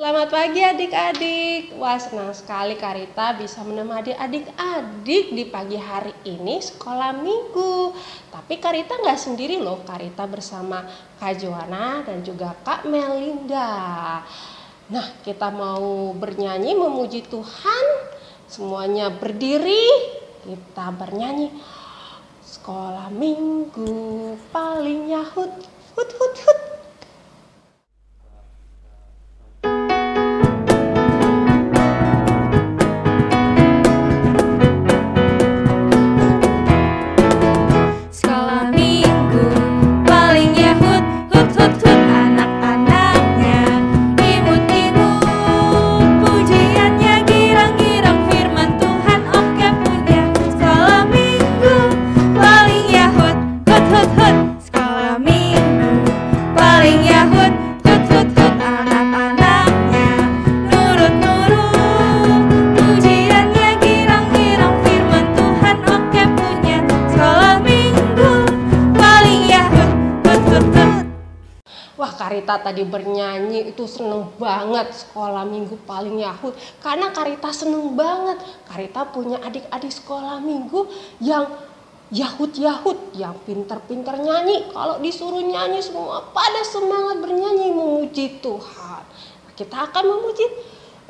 Selamat pagi adik-adik. Wah, senang sekali Karita bisa menemani adik-adik di pagi hari ini sekolah minggu. Tapi Karita nggak sendiri loh. Karita bersama Kak Joana dan juga Kak Melinda. Nah, kita mau bernyanyi memuji Tuhan. Semuanya berdiri. Kita bernyanyi. Sekolah minggu paling yahut, hut hut hut. Karita tadi bernyanyi itu seneng banget, sekolah minggu paling yahut, karena Karita seneng banget. Karita punya adik-adik sekolah minggu yang yahut-yahut, yang pinter-pinter nyanyi. Kalau disuruh nyanyi semua pada semangat bernyanyi memuji Tuhan. Kita akan memuji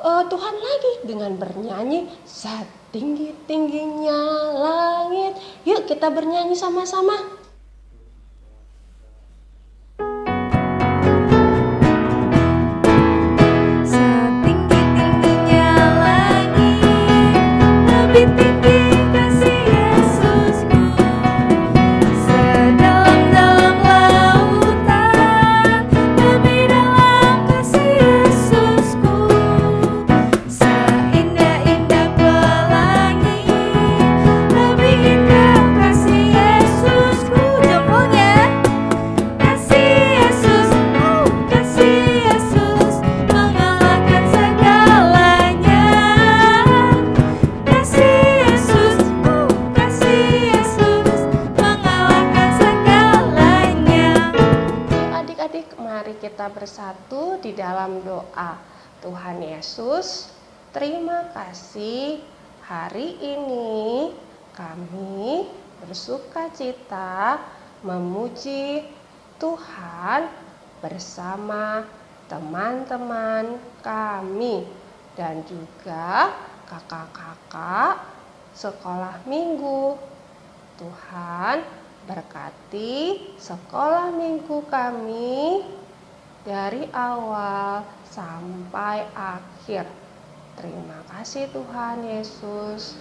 Tuhan lagi dengan bernyanyi setinggi-tingginya langit. Yuk kita bernyanyi sama-sama. Kita bersatu di dalam doa. Tuhan Yesus, terima kasih hari ini kami bersuka cita memuji Tuhan bersama teman-teman kami dan juga kakak-kakak sekolah minggu. Tuhan berkati sekolah minggu kami dari awal sampai akhir. Terima kasih Tuhan Yesus.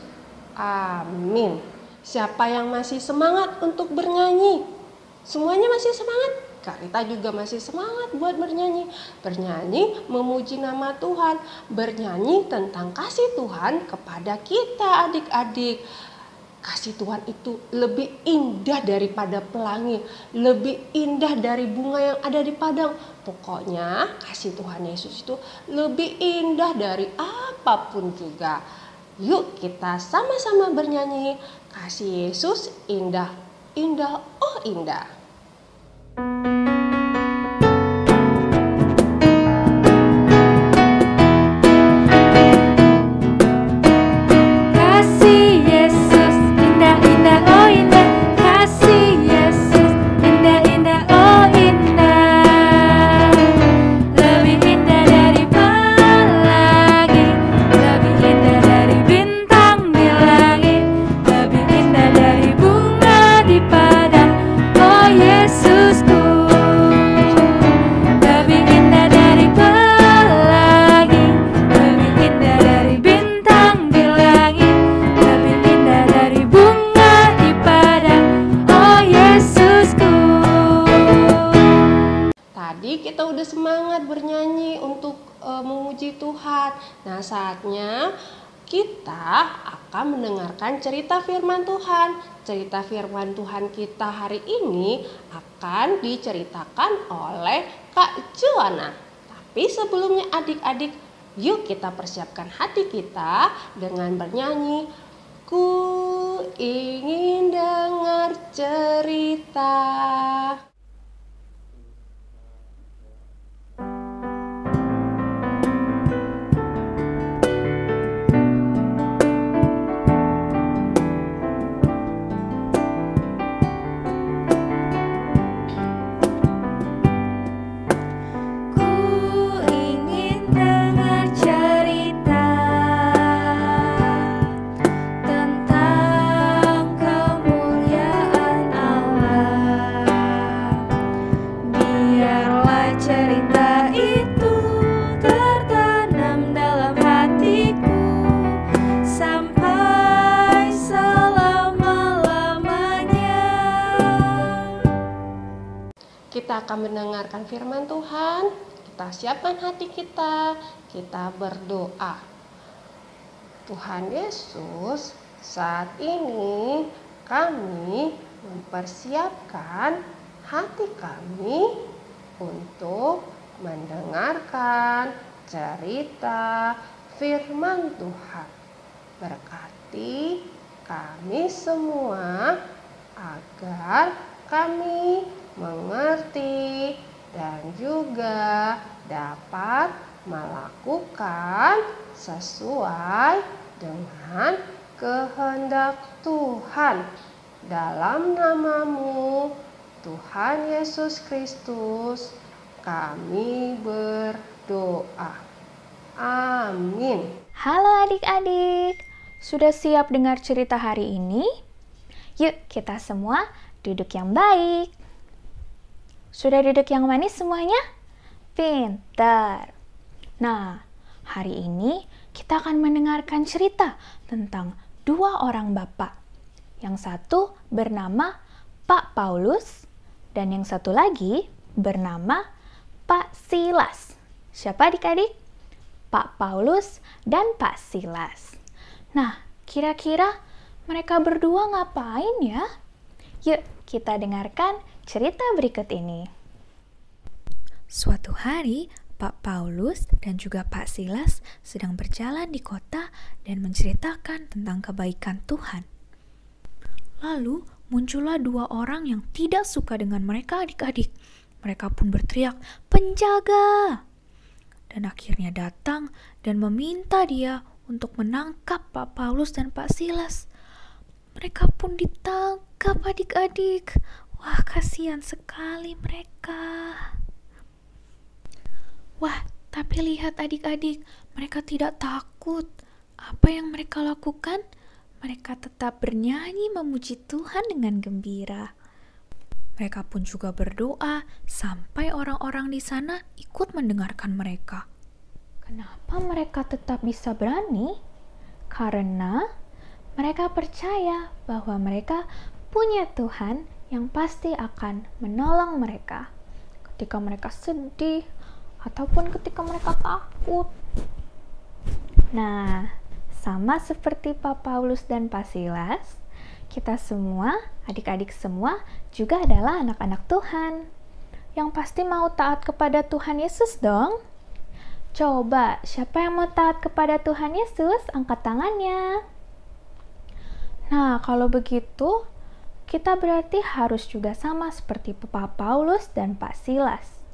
Amin. Siapa yang masih semangat untuk bernyanyi? Semuanya masih semangat? Karita juga masih semangat buat bernyanyi. Bernyanyi memuji nama Tuhan. Bernyanyi tentang kasih Tuhan kepada kita adik-adik. Kasih Tuhan itu lebih indah daripada pelangi, lebih indah dari bunga yang ada di padang. Pokoknya kasih Tuhan Yesus itu lebih indah dari apapun juga. Yuk kita sama-sama bernyanyi, kasih Yesus indah, indah, oh indah. Kita udah semangat bernyanyi untuk memuji Tuhan. Nah, saatnya kita akan mendengarkan cerita firman Tuhan. Cerita firman Tuhan kita hari ini akan diceritakan oleh Kak Joana. Tapi sebelumnya adik-adik, yuk kita persiapkan hati kita dengan bernyanyi. Ku ingin dengar cerita. kita akan mendengarkan firman Tuhan, kita siapkan hati kita berdoa. Tuhan Yesus, saat ini kami mempersiapkan hati kami untuk mendengarkan cerita firman Tuhan. Berkati kami semua agar kami mengerti dan juga dapat melakukan sesuai dengan kehendak Tuhan. Dalam nama-Mu, Tuhan Yesus Kristus, kami berdoa. Amin. Halo adik-adik, sudah siap dengar cerita hari ini? Yuk kita semua duduk yang baik. Sudah duduk yang manis semuanya? Pintar. Nah, hari ini kita akan mendengarkan cerita tentang dua orang bapak. Yang satu bernama Pak Paulus dan yang satu lagi bernama Pak Silas. Siapa adik-adik? Pak Paulus dan Pak Silas. Nah, kira-kira mereka berdua ngapain ya? Yuk kita dengarkan cerita berikut ini. Suatu hari, Pak Paulus dan juga Pak Silas sedang berjalan di kota dan menceritakan tentang kebaikan Tuhan. Lalu muncullah dua orang yang tidak suka dengan mereka adik-adik. Mereka pun berteriak, "Penjaga!" Dan akhirnya datang dan meminta dia untuk menangkap Pak Paulus dan Pak Silas. Mereka pun ditangkap adik-adik. Wah, kasihan sekali mereka. Wah, tapi lihat adik-adik, mereka tidak takut. Apa yang mereka lakukan? Mereka tetap bernyanyi memuji Tuhan dengan gembira. Mereka pun juga berdoa sampai orang-orang di sana ikut mendengarkan mereka. Kenapa mereka tetap bisa berani? Karena mereka percaya bahwa mereka punya Tuhan yang pasti akan menolong mereka ketika mereka sedih ataupun ketika mereka takut. Nah, sama seperti Pak Paulus dan Pak Silas, kita semua, adik-adik semua juga adalah anak-anak Tuhan yang pasti mau taat kepada Tuhan Yesus dong. Coba, siapa yang mau taat kepada Tuhan Yesus? Angkat tangannya. Nah, kalau begitu, kita berarti harus juga sama seperti Pak Paulus dan Pak Silas.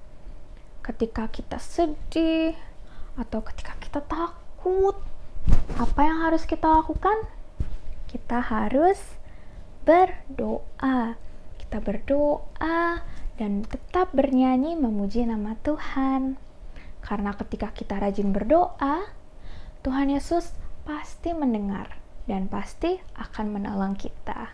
Ketika kita sedih atau ketika kita takut, apa yang harus kita lakukan? Kita harus berdoa. Kita berdoa dan tetap bernyanyi memuji nama Tuhan. Karena ketika kita rajin berdoa, Tuhan Yesus pasti mendengar dan pasti akan menolong kita.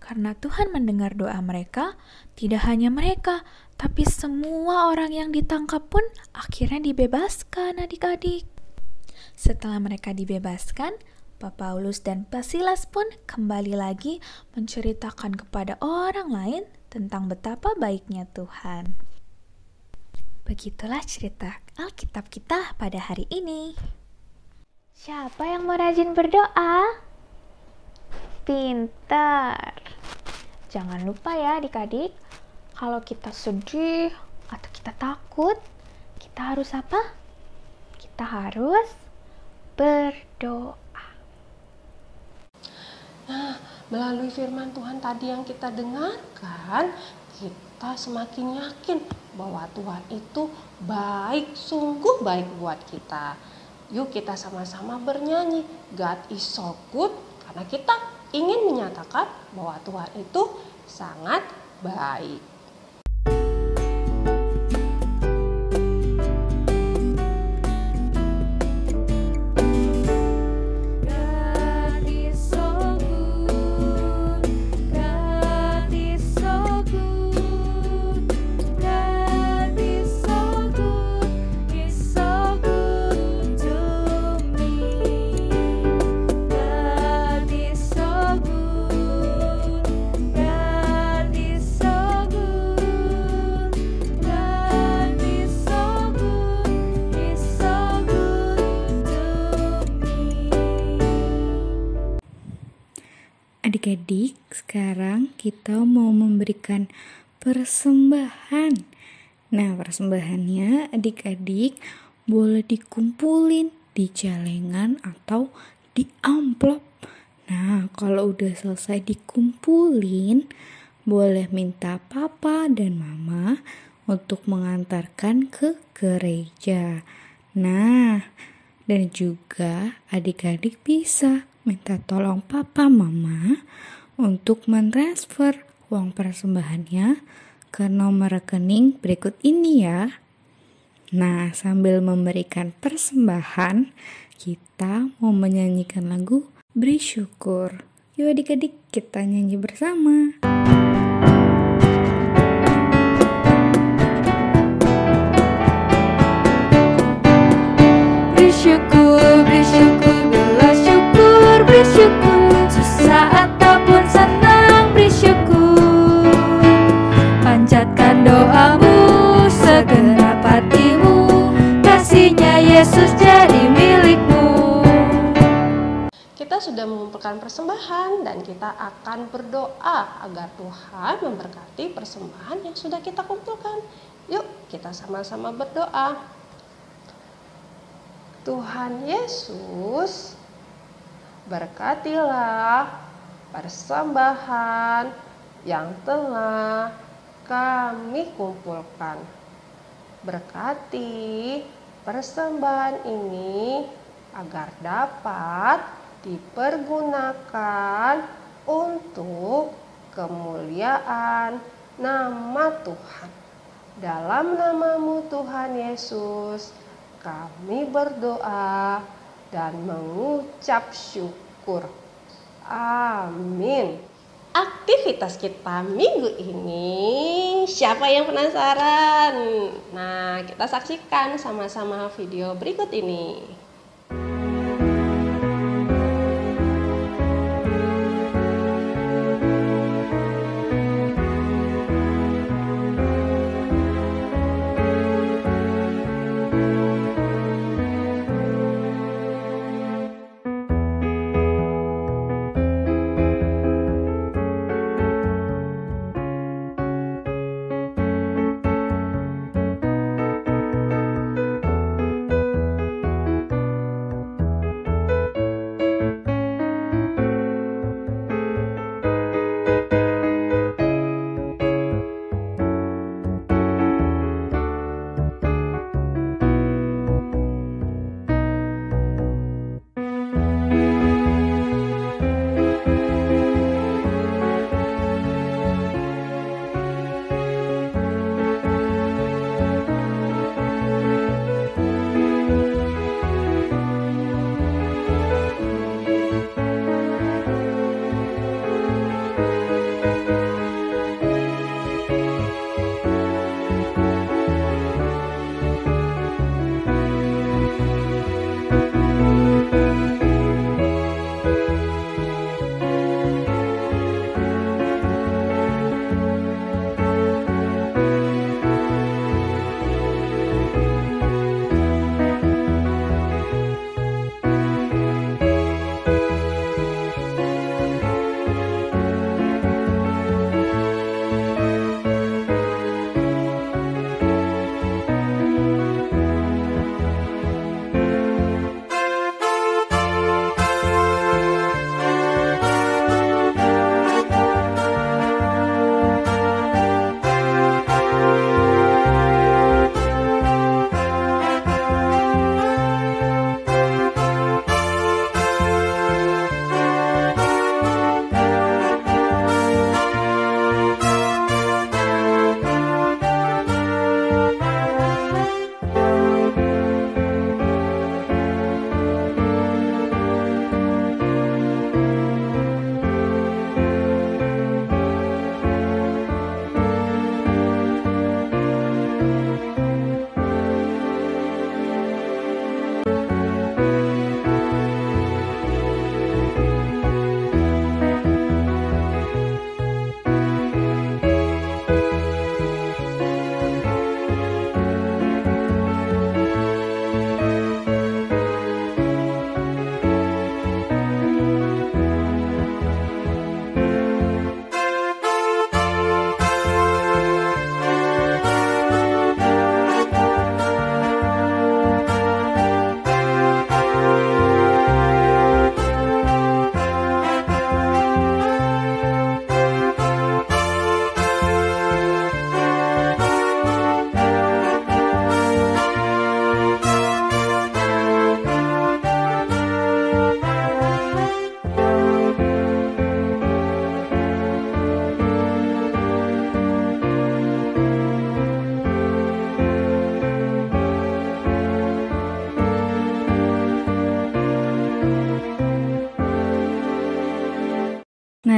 Karena Tuhan mendengar doa mereka, tidak hanya mereka, tapi semua orang yang ditangkap pun akhirnya dibebaskan adik-adik. Setelah mereka dibebaskan, Pak Paulus dan Pak Silas pun kembali lagi menceritakan kepada orang lain tentang betapa baiknya Tuhan. Begitulah cerita Alkitab kita pada hari ini. Siapa yang mau rajin berdoa? Pintar. Jangan lupa ya adik-adik, kalau kita sedih atau kita takut, kita harus apa? Kita harus berdoa. Nah, melalui firman Tuhan tadi yang kita dengarkan, kita semakin yakin bahwa Tuhan itu baik, sungguh baik buat kita. Yuk kita sama-sama bernyanyi, God is so good, karena kita ingin menyatakan bahwa Tuhan itu sangat baik. Adik-adik, sekarang kita mau memberikan persembahan. Nah, persembahannya adik-adik boleh dikumpulin di celengan atau di amplop. Nah, kalau udah selesai dikumpulin, boleh minta papa dan mama untuk mengantarkan ke gereja. Nah, dan juga adik-adik bisa minta tolong papa mama untuk mentransfer uang persembahannya ke nomor rekening berikut ini ya. Nah, sambil memberikan persembahan, kita mau menyanyikan lagu Beri Syukur. Yuk adik-adik, kita nyanyi bersama. Bersyukur, bila syukur, bersyukur. Susah ataupun senang, bersyukur. Panjatkan doamu, segenap hatimu. Kasihnya Yesus jadi milikmu. Kita sudah mengumpulkan persembahan dan kita akan berdoa agar Tuhan memberkati persembahan yang sudah kita kumpulkan. Yuk, kita sama-sama berdoa. Tuhan Yesus, berkatilah persembahan yang telah kami kumpulkan. Berkati persembahan ini agar dapat dipergunakan untuk kemuliaan nama Tuhan. Dalam namamu Tuhan Yesus, kami berdoa dan mengucap syukur. Amin. Aktivitas kita minggu ini, siapa yang penasaran? Nah, kita saksikan sama-sama video berikut ini.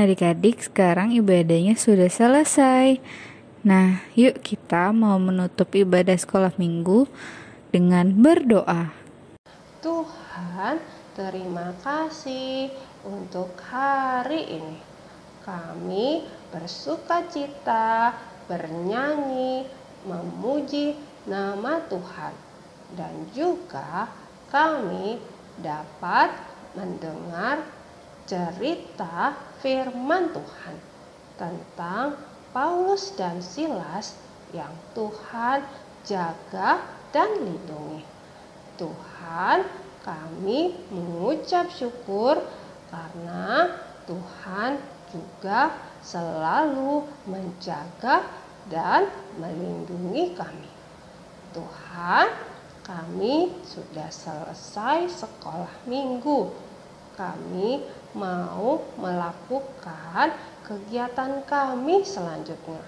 adik-adik, sekarang ibadahnya sudah selesai. Nah, yuk kita mau menutup ibadah sekolah minggu dengan berdoa. Tuhan, terima kasih untuk hari ini. Kami bersukacita, bernyanyi, memuji nama Tuhan. Dan juga kami dapat mendengar cerita firman Tuhan tentang Paulus dan Silas yang Tuhan jaga dan lindungi. Tuhan, kami mengucap syukur karena Tuhan juga selalu menjaga dan melindungi kami. Tuhan, kami sudah selesai sekolah minggu. Kami mau melakukan kegiatan kami selanjutnya.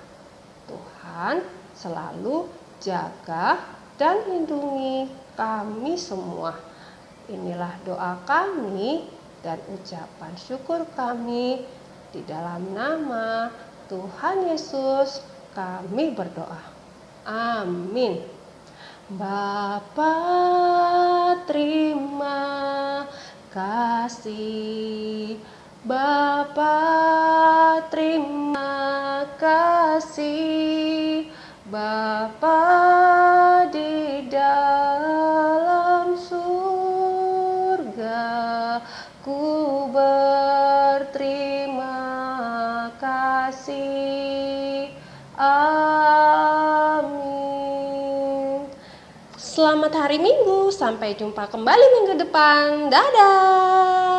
Tuhan selalu jaga dan lindungi kami semua. Inilah doa kami dan ucapan syukur kami. Di dalam nama Tuhan Yesus kami berdoa. Amin. Bapa, terima kasih. Bapa, terima kasih. Bapa di dalam surga, ku berterima kasih. Amin. Selamat hari Minggu, sampai jumpa kembali minggu depan. Dadah.